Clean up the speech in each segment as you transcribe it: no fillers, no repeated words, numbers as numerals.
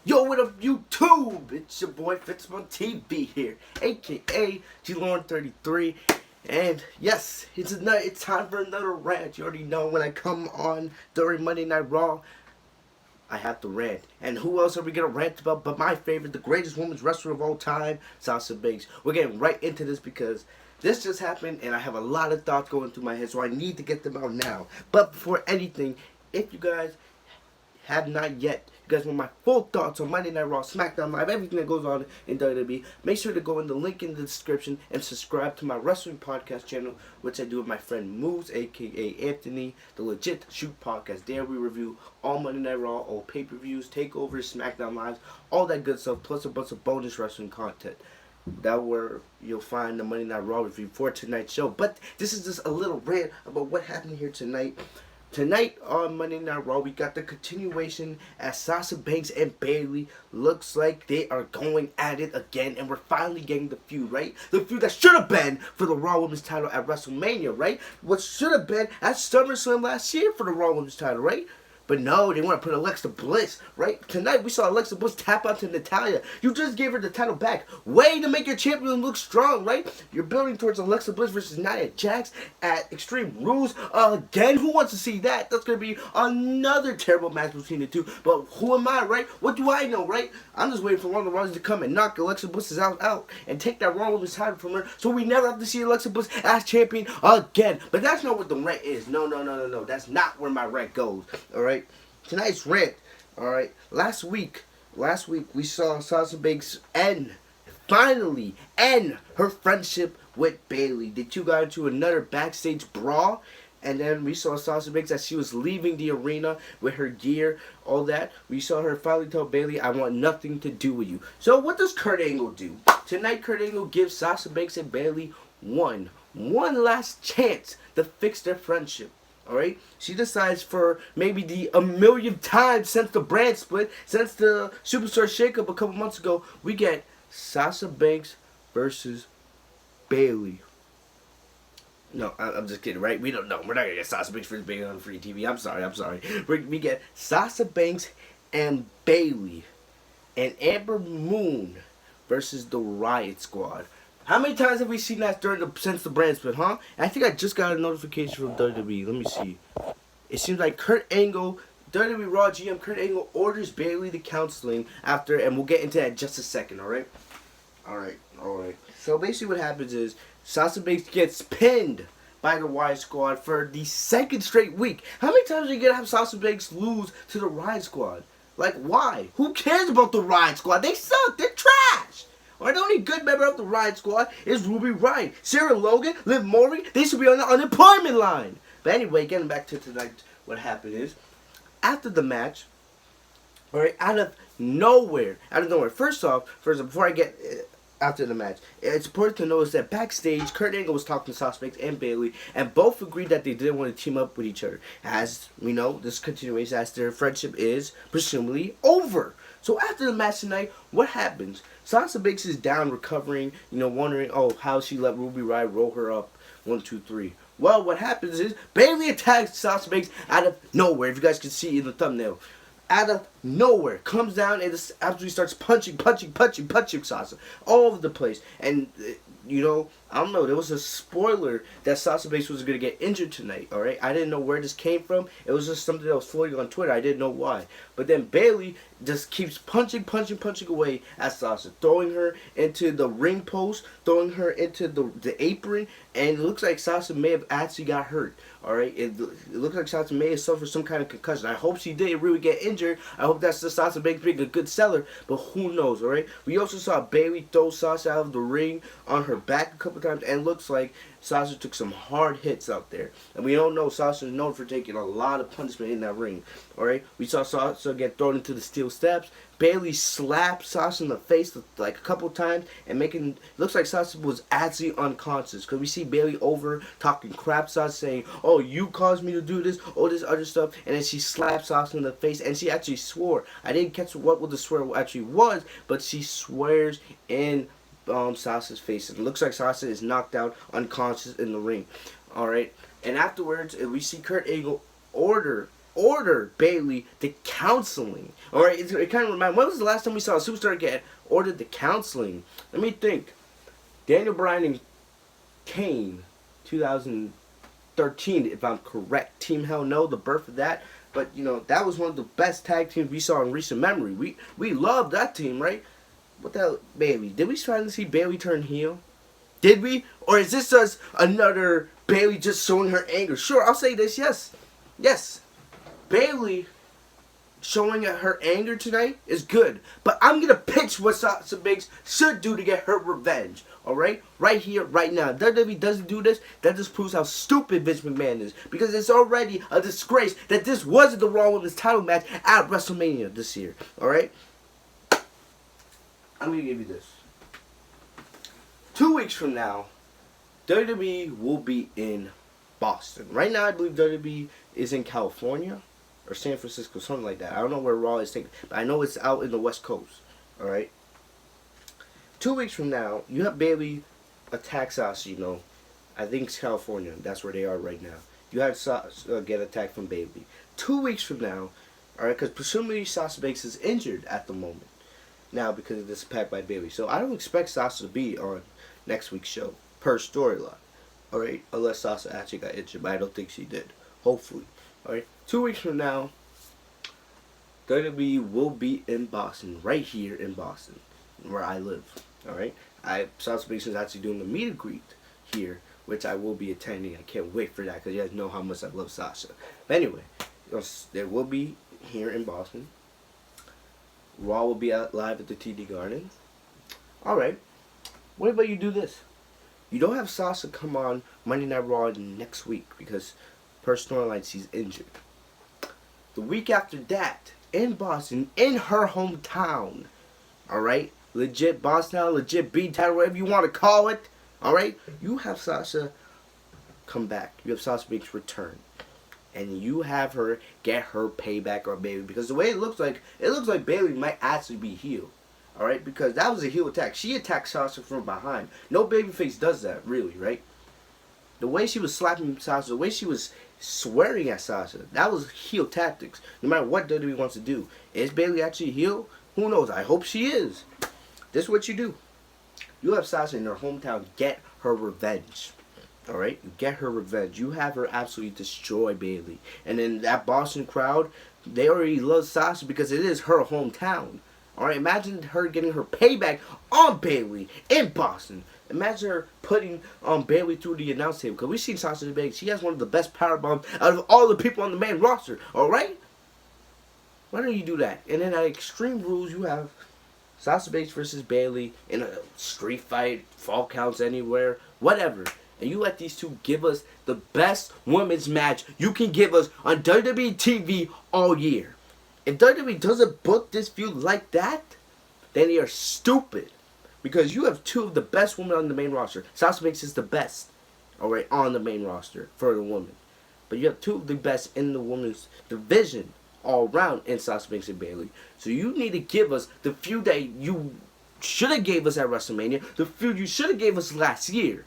Yo, what up, YouTube? It's your boy Fitzmonk TV here, aka GLauren33, and yes, it's time for another rant. You already know when I come on during Monday Night Raw, I have to rant. And who else are we gonna rant about but my favorite, the greatest women's wrestler of all time, Sasha Banks. We're getting right into this because this just happened and I have a lot of thoughts going through my head, so I need to get them out now. But before anything, if you guys have not yet, you guys want my full thoughts on Monday Night Raw, SmackDown Live, everything that goes on in WWE, make sure to go in the link in the description and subscribe to my wrestling podcast channel, which I do with my friend Moose, aka Anthony, the Legit Shoot Podcast. There we review all Monday Night Raw, all pay-per-views, takeovers, SmackDown Lives, all that good stuff, plus a bunch of bonus wrestling content. That where you'll find the Monday Night Raw review for tonight's show. But this is just a little rant about what happened here tonight. Tonight on Monday Night Raw, we got the continuation as Sasha Banks and Bayley looks like they are going at it again, and we're finally getting the feud, right? The feud that should have been for the Raw Women's title at WrestleMania, right? What should have been at SummerSlam last year for the Raw Women's title, right? But no, they want to put Alexa Bliss, right? Tonight we saw Alexa Bliss tap out to Natalya. You just gave her the title back. Way to make your champion look strong, right? You're building towards Alexa Bliss versus Nia Jax at Extreme Rules again. Who wants to see that? That's going to be another terrible match between the two. But who am I, right? What do I know, right? I'm just waiting for Ronda Rousey to come and knock Alexa Bliss out and take that Raw Women's title from her, so we never have to see Alexa Bliss as champion again. But that's not what the rant is. No. That's not where my rant goes, all right? Tonight's rant, alright, last week we saw Sasha Banks finally end her friendship with Bayley. The two got into another backstage brawl, and then we saw Sasha Banks as she was leaving the arena with her gear, all that. We saw her finally tell Bayley, I want nothing to do with you. So what does Kurt Angle do? Tonight Kurt Angle gives Sasha Banks and Bayley one last chance to fix their friendship. Alright, she decides for maybe the a millionth time since the brand split, since the Superstar Shakeup a couple months ago, we get Sasha Banks versus Bayley. No, I'm just kidding, right? We don't know. We're not gonna get Sasha Banks versus Bayley on free TV. I'm sorry. We get Sasha Banks and Bayley and Amber Moon versus the Riot Squad. How many times have we seen that since the brand split, huh? I think I just got a notification from WWE. Let me see. It seems like Kurt Angle, WWE Raw GM Kurt Angle orders Bayley to counseling after, and we'll get into that in just a second, alright? Alright. So basically what happens is Sasha Banks gets pinned by the Riot Squad for the second straight week. How many times are you going to have Sasha Banks lose to the Riot Squad? Like, why? Who cares about the Riot Squad? They suck. They're trash. Or the only good member of the Riot Squad is Ruby Riott. Sarah Logan, Liv Morgan, they should be on the unemployment line. But anyway, getting back to tonight, what happened is, after the match, alright, out of nowhere, first off, before I get after the match, it's important to notice that backstage, Kurt Angle was talking to Sasha Banks and Bayley, and both agreed that they didn't want to team up with each other. As we know, this continues as their friendship is presumably over. So after the match tonight, what happens? Sasha Banks is down, recovering, wondering, how she let Ruby Riott roll her up 1, 2, 3. Well, what happens is Bayley attacks Sasha Banks out of nowhere. If you guys can see in the thumbnail, out of nowhere, comes down and just absolutely starts punching Sasha all over the place. And I don't know, there was a spoiler that Sasha Banks was going to get injured tonight, alright? I didn't know where this came from. It was just something that was floating on Twitter. I didn't know why. But then Bayley just keeps punching away at Sasha, throwing her into the ring post, throwing her into the apron, and it looks like Sasha may have actually got hurt, alright? It looks like Sasha may have suffered some kind of concussion. I hope she didn't really get injured. I hope that's just Sasha Banks being a good seller, but who knows, alright? We also saw Bayley throw Sasha out of the ring on her back a couple times, and it looks like Sasha took some hard hits out there. And we don't know, Sasha is known for taking a lot of punishment in that ring. Alright? We saw Sasha get thrown into the steel steps. Bayley slapped Sasha in the face like a couple times and looks like Sasha was actually unconscious. Because we see Bayley over talking crap Sasha, saying, oh, you caused me to do this, all this other stuff. And then she slapped Sasha in the face, and she actually swore. I didn't catch what the swear actually was, but she swears in Sasha's face. It looks like Sasha is knocked out unconscious in the ring. Alright? And afterwards, we see Kurt Angle order order Bayley the counseling. Alright, it kind of reminds, when was the last time we saw a superstar get ordered the counseling? Let me think. Daniel Bryan and Kane, 2013, if I'm correct. Team Hell No, the birth of that. But, you know, that was one of the best tag teams we saw in recent memory. We loved that team, right? What the hell, Bayley? Did we finally see Bayley turn heel? Did we? Or is this just another Bayley just showing her anger? Sure, I'll say this, yes. Yes. Bayley showing her anger tonight is good. But I'm going to pitch what Sasha Banks should do to get her revenge. Alright? Right here, right now. WWE doesn't do this. That just proves how stupid Vince McMahon is. Because it's already a disgrace that this wasn't the Raw Women's title match at WrestleMania this year. Alright? I'm going to give you this. 2 weeks from now, WWE will be in Boston. Right now, I believe WWE is in California or San Francisco, something like that. I don't know where Raw is taking, but I know it's out in the West Coast. All right. 2 weeks from now, you have Bayley attack Sasha. You know, I think it's California. That's where they are right now. You have Sasha get attacked from Bayley. 2 weeks from now, all right, because presumably Sasha Banks is injured at the moment now because of this attack by Bayley. So I don't expect Sasha to be on next week's show per storyline. All right, unless Sasha actually got injured, but I don't think she did. Hopefully. All right, 2 weeks from now, WWE will be in Boston, right here in Boston, where I live. All right, Sasha Banks is actually doing the meet and greet here, which I will be attending. I can't wait for that because you guys know how much I love Sasha. But anyway, there will be here in Boston. Raw will be out live at the TD Garden. All right, what about you do this? You don't have Sasha come on Monday Night Raw next week because per storyline she's injured. The week after that, in Boston, in her hometown, alright? Legit Boston, legit B-Town, whatever you want to call it, alright? You have Sasha come back. You have Sasha Banks return. And you have her get her payback on Bayley. Because the way it looks like Bayley might actually be heel. Alright? Because that was a heel attack. She attacked Sasha from behind. No babyface does that, really, right? The way she was slapping Sasha, the way she was swearing at Sasha, that was heel tactics. No matter what WWE wants to do. Is Bayley actually heel? Who knows? I hope she is. This is what you do. You have Sasha in her hometown get her revenge. Alright? You get her revenge. You have her absolutely destroy Bayley. And then that Boston crowd, they already love Sasha because it is her hometown. Alright? Imagine her getting her payback on Bayley in Boston. Imagine her putting Bayley through the announce table. Because we've seen Sasha Banks. She has one of the best power bombs out of all the people on the main roster. Alright? Why don't you do that? And then at Extreme Rules, you have Sasha Banks versus Bayley in a street fight, fall counts anywhere, whatever. And you let these two give us the best women's match you can give us on WWE TV all year. If WWE doesn't book this feud like that, then they are stupid. Because you have two of the best women on the main roster. Sasha Banks is the best, alright, on the main roster for the women. But you have two of the best in the women's division all around in Sasha Banks and Bayley. So you need to give us the feud that you should have gave us at WrestleMania. The feud you should have gave us last year.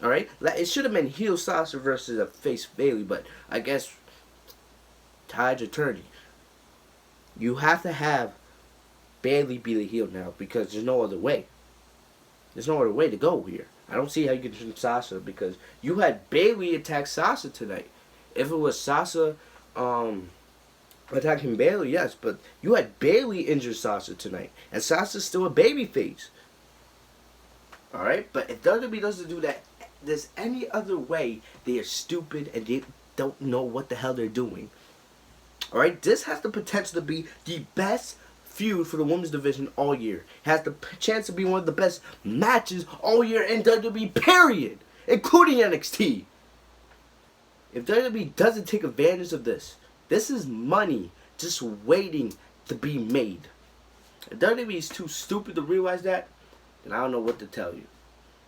Alright? It should have been heel Sasha versus a face Bayley. But I guess tide's are turning. You have to have Bayley be the heel now because there's no other way. There's no other way to go here. I don't see how you can turn Sasha because you had Bayley attack Sasha tonight. If it was Sasha attacking Bayley, yes, but you had Bayley injure Sasha tonight. And Sasha's still a babyface. Alright? But if WWE doesn't do that, there's any other way, they are stupid and they don't know what the hell they're doing. Alright? This has the potential to be the best feud for the women's division all year. It has the chance to be one of the best matches all year in WWE, period. Including NXT. If WWE doesn't take advantage of this, this is money just waiting to be made. If WWE is too stupid to realize that, then I don't know what to tell you.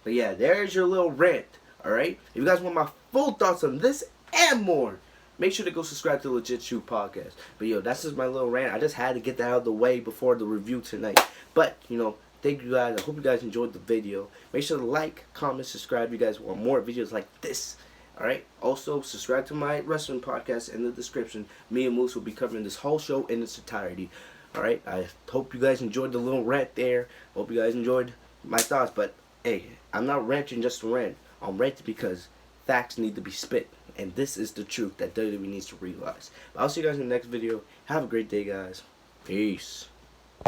But yeah, there's your little rant. Alright? If you guys want my full thoughts on this and more, make sure to go subscribe to the Legit Shoot Podcast. But yo, that's just my little rant. I just had to get that out of the way before the review tonight. But, you know, thank you guys. I hope you guys enjoyed the video. Make sure to like, comment, subscribe if you guys want more videos like this. Alright? Also, subscribe to my wrestling podcast in the description. Me and Moose will be covering this whole show in its entirety. Alright? I hope you guys enjoyed the little rant there. Hope you guys enjoyed my thoughts. But, hey, I'm not ranting just to rant. I'm ranting because facts need to be spit. And this is the truth that WWE needs to realize. But I'll see you guys in the next video. Have a great day, guys. Peace.